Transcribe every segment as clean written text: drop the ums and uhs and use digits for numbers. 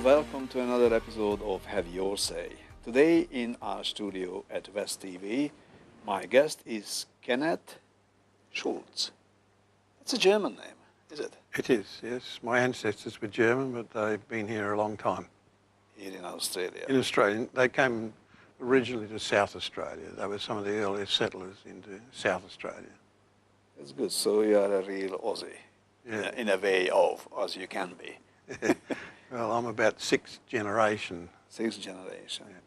welcome to another episode of Have Your Say. Today in our studio at WTV, my guest is Kenneth Schultz. It's a German name, is it? It is, yes. My ancestors were German, but they've been here a long time. Here in Australia. In Australia. They came originally to South Australia. They were some of the earliest settlers into South Australia. That's good. So you are a real Aussie, Yeah. in a way of, as you can be. Well, I'm about sixth generation. Sixth generation. Yeah.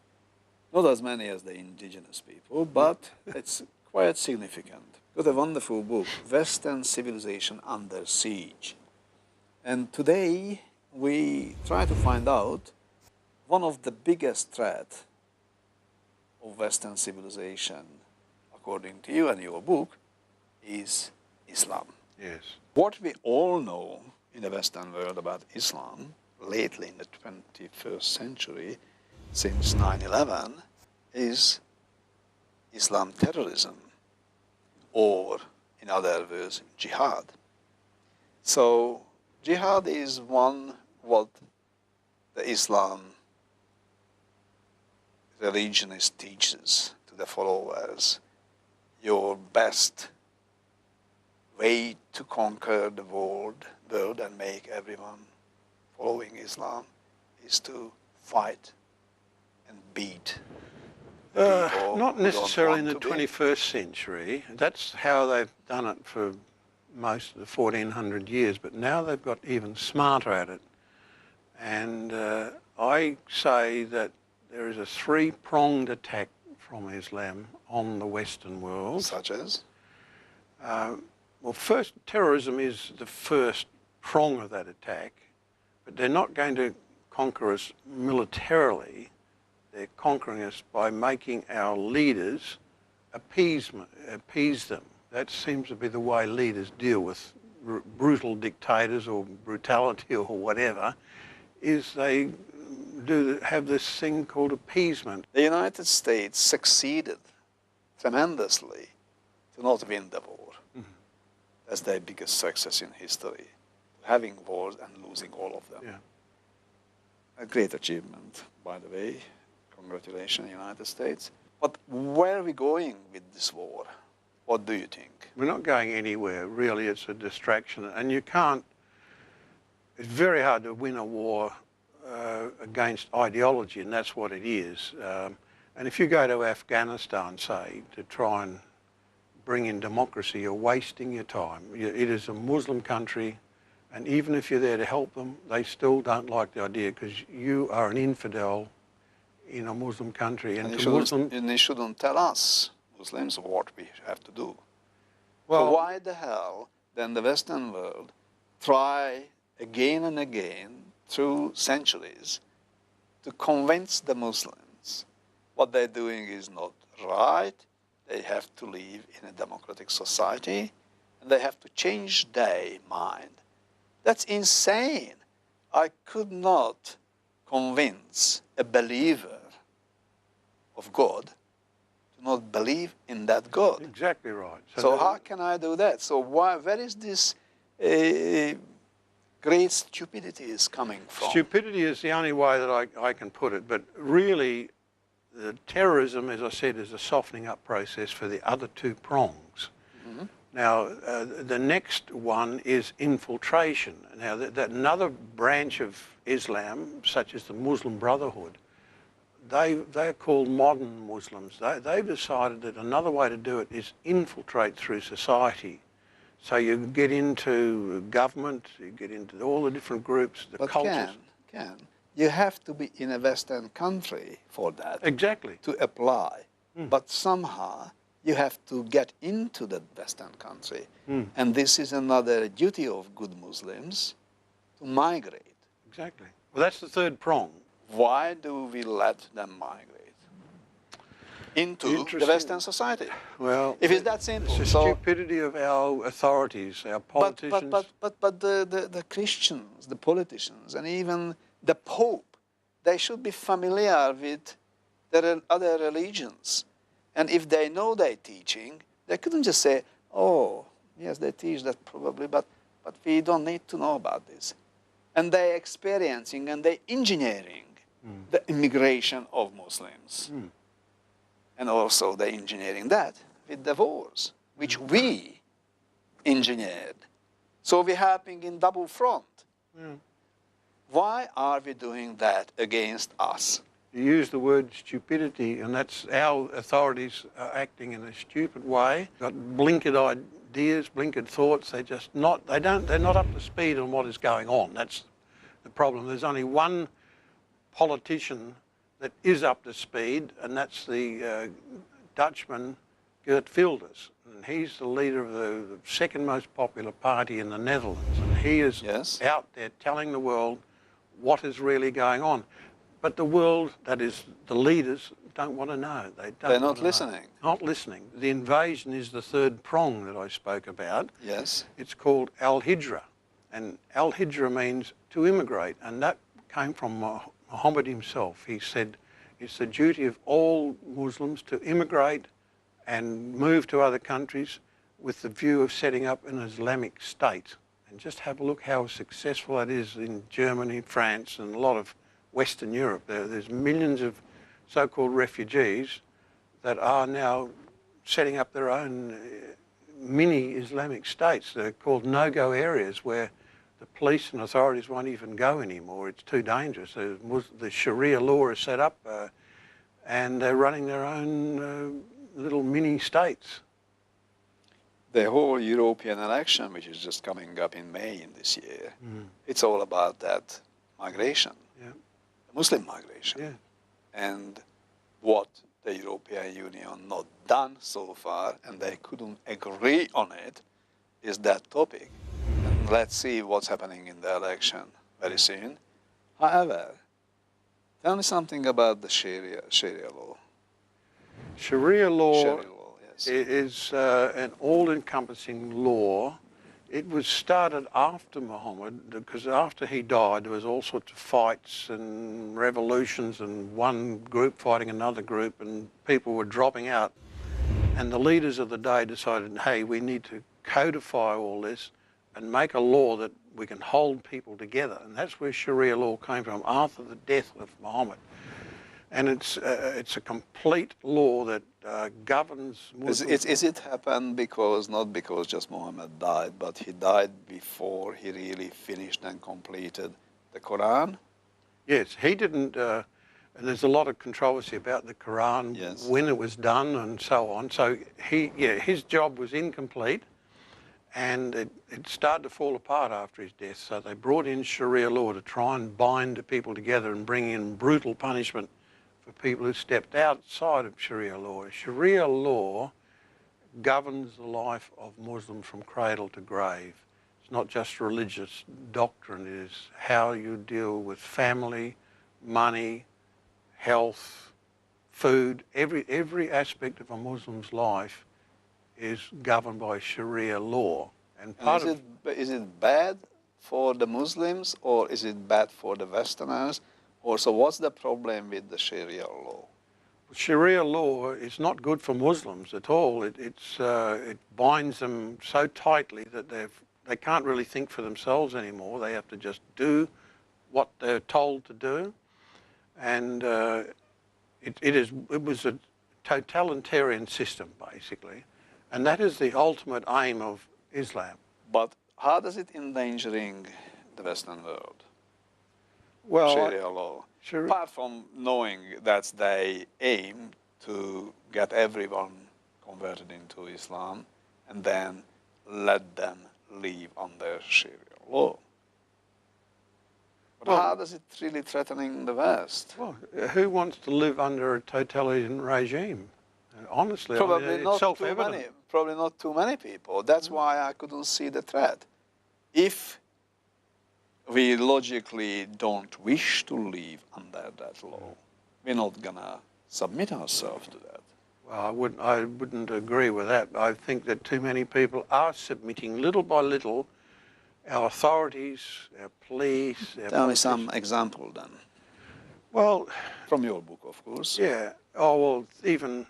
Not as many as the indigenous people, but it's quite significant. Got a wonderful book, Western Civilization Under Siege. And today we try to find out one of the biggest threats of Western civilization, according to you and your book, is Islam. Yes. What we all know in the Western world about Islam, lately in the 21st century, since 9/11, is Islam terrorism, or in other words, jihad. So jihad is one what the Islam religionist teaches to the followers. Your best way to conquer the world and make everyone following Islam is to fight and beat the people Not who don't necessarily in want the to be. 21st century. That's how they've done it for most of the 1400 years, but now they've got even smarter at it. And I say that there is a three-pronged attack from Islam on the Western world. Such as? Well, first, terrorism is the first prong of that attack, but they're not going to conquer us militarily. They're conquering us by making our leaders appease them. That seems to be the way leaders deal with brutal dictators or brutality or whatever, is they have this thing called appeasement. The United States succeeded tremendously to not win the war. That's their biggest success in history, having wars and losing all of them. Yeah. A great achievement, by the way. Congratulations, United States. But where are we going with this war? What do you think? We're not going anywhere, really. It's a distraction. And you can't, it's very hard to win a war against ideology, and that's what it is. And if you go to Afghanistan, say, to try and bring in democracy, you're wasting your time. It is a Muslim country, and even if you're there to help them, they still don't like the idea because you are an infidel in a Muslim country. And they shouldn't tell us, Muslims, what we have to do. Well, so why the hell then the Western world try again and again through centuries to convince the Muslims what they're doing is not right, they have to live in a democratic society, and they have to change their mind. That's insane. I could not convince a believer of God to not believe in that God. exactly right. So how can I do that? So where is this great stupidity is coming from? Stupidity is the only way that I can put it, but really the terrorism, as I said, is a softening up process for the other two prongs. Mm-hmm. Now, the next one is infiltration. Now, that another branch of Islam, such as the Muslim Brotherhood, they're called modern Muslims. They've decided that another way to do it is infiltrate through society. So you get into government, you get into all the different groups, the cultures. You have to be in a Western country for that. Exactly. To apply. But somehow you have to get into the Western country. And this is another duty of good Muslims, to migrate. Exactly. Well, that's the third prong. Why do we let them migrate into the Western society? Well, if it's that simple. It's the stupidity of our authorities, our politicians. But the Christians, the politicians, and even the Pope, they should be familiar with the other religions. And if they know their teaching, they couldn't just say, oh, yes, they teach that probably, but we don't need to know about this. And they're experiencing and they're engineering the immigration of Muslims. And also they're engineering that with the wars, which we engineered. So we're happening in double front. Why are we doing that against us? You use the word stupidity, and that's our authorities are acting in a stupid way. Got blinkered ideas, blinkered thoughts. They're not up to speed on what is going on. That's the problem. There's only one politician that is up to speed, and that's the Dutchman Geert Wilders. And he's the leader of the second most popular party in the Netherlands. And he is out there telling the world what is really going on. But the world, that is the leaders, don't want to know. They're not listening. Not listening. The invasion is the third prong that I spoke about. Yes. It's called al-Hijra. And al-Hijra means to immigrate. And that came from Muhammad himself. He said it's the duty of all Muslims to immigrate and move to other countries with the view of setting up an Islamic state. And just have a look how successful that is in Germany, France, and a lot of Western Europe. There's millions of so-called refugees that are now setting up their own mini Islamic states. They're called no-go areas where the police and authorities won't even go anymore. It's too dangerous. The Sharia law is set up and they're running their own little mini states. The whole European election, which is just coming up in May in this year, it's all about that migration. Muslim migration, and what the European Union not done so far, and they couldn't agree on it, is that topic. And let's see what's happening in the election very soon. However, tell me something about the Sharia law. Sharia law, yes. is an all-encompassing law. It was started after Muhammad, because after he died, there was all sorts of fights and revolutions and one group fighting another group, and people were dropping out. And the leaders of the day decided, hey, we need to codify all this and make a law that we can hold people together. And that's where Sharia law came from, after the death of Muhammad. And it's a complete law that governs Muslims. Is it happened because, not because just Muhammad died, but he died before he really finished and completed the Quran? Yes, he didn't, and there's a lot of controversy about the Quran, when it was done and so on. So his job was incomplete, and it started to fall apart after his death. So they brought in Sharia law to try and bind the people together and bring in brutal punishment for people who stepped outside of Sharia law. Sharia law governs the life of Muslims from cradle to grave. It's not just religious doctrine, it is how you deal with family, money, health, food. Every aspect of a Muslim's life is governed by Sharia law. And is it bad for the Muslims, or is it bad for the Westerners? Or so what's the problem with the Sharia law? Sharia law is not good for Muslims at all. It binds them so tightly that they can't really think for themselves anymore. They have to just do what they're told to do. And it was a totalitarian system, basically. And that is the ultimate aim of Islam. But how does it endangering the Western world? Well, Sharia law. Apart from knowing that they aim to get everyone converted into Islam and then let them live under Sharia law. But how does it really threatening the West? Well, who wants to live under a totalitarian regime? And honestly, probably it's not self-evident. too many. Probably not too many people. That's why I couldn't see the threat. If we logically don't wish to live under that law, we're not gonna submit ourselves to that. Well, I wouldn't agree with that. I think that too many people are submitting little by little. Our authorities, our police, our Tell me some example then. Well, from your book, of course. Yeah. Oh, well, even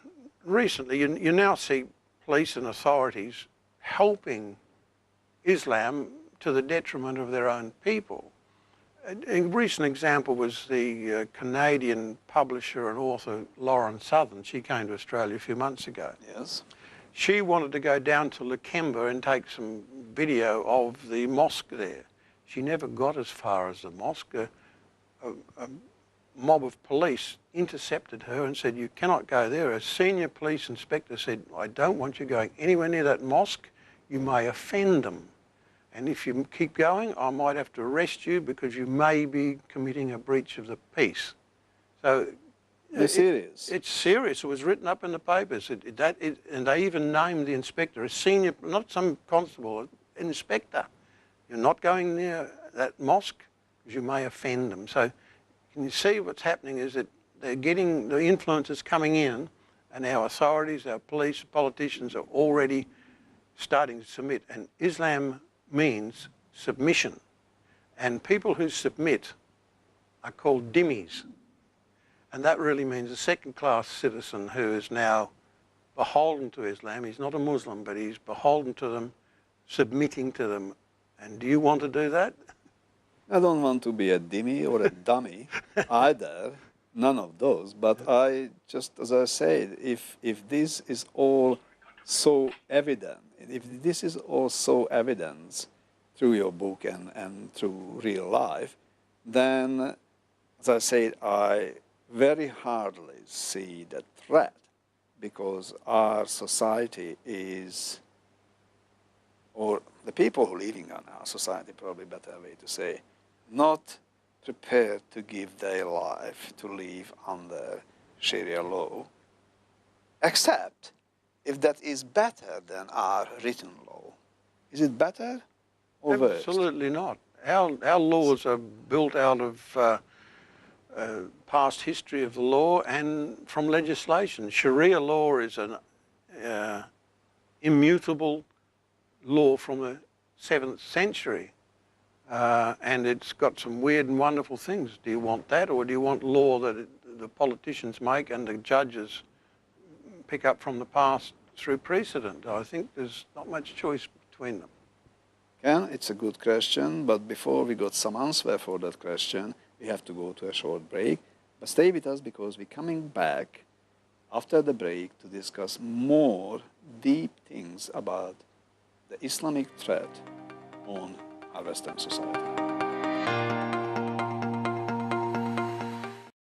recently, you now see police and authorities helping Islam to the detriment of their own people. A recent example was the Canadian publisher and author Lauren Southern. She came to Australia a few months ago. Yes. She wanted to go down to Lakemba and take some video of the mosque there. She never got as far as the mosque. A mob of police intercepted her and said, "You cannot go there." A senior police inspector said, "I don't want you going anywhere near that mosque. You may offend them. And if you keep going, I might have to arrest you because you may be committing a breach of the peace." So It's serious. It's serious. It was written up in the papers. And they even named the inspector a senior, not some constable, an inspector. You're not going near that mosque because you may offend them. So can you see what's happening is that they're getting, the influences coming in, and our authorities, our police, politicians are already starting to submit. And Islam means submission. And people who submit are called dhimmis. And that really means a second-class citizen who is now beholden to Islam. He's not a Muslim, but he's beholden to them, submitting to them. And do you want to do that? I don't want to be a dhimmi or a dummy either, none of those. But I just, as I said, if this is all so evident, if this is all so evident through your book and through real life, then, as I said, I very hardly see the threat, because our society is, or the people who are living in our society, probably a better way to say, not prepared to give their life to live under Sharia law, except if that is better than our written law. Is it better or worse? Absolutely not. Our laws are built out of past history of the law and from legislation. Sharia law is an immutable law from the 7th century. And it's got some weird and wonderful things. Do you want that, or do you want law that the politicians make and the judges pick up from the past through precedent? I think there's not much choice between them. Ken, it's a good question, but before we got some answer for that question, we have to go to a short break. But stay with us, because we're coming back after the break to discuss more deep things about the Islamic threat on our Western society.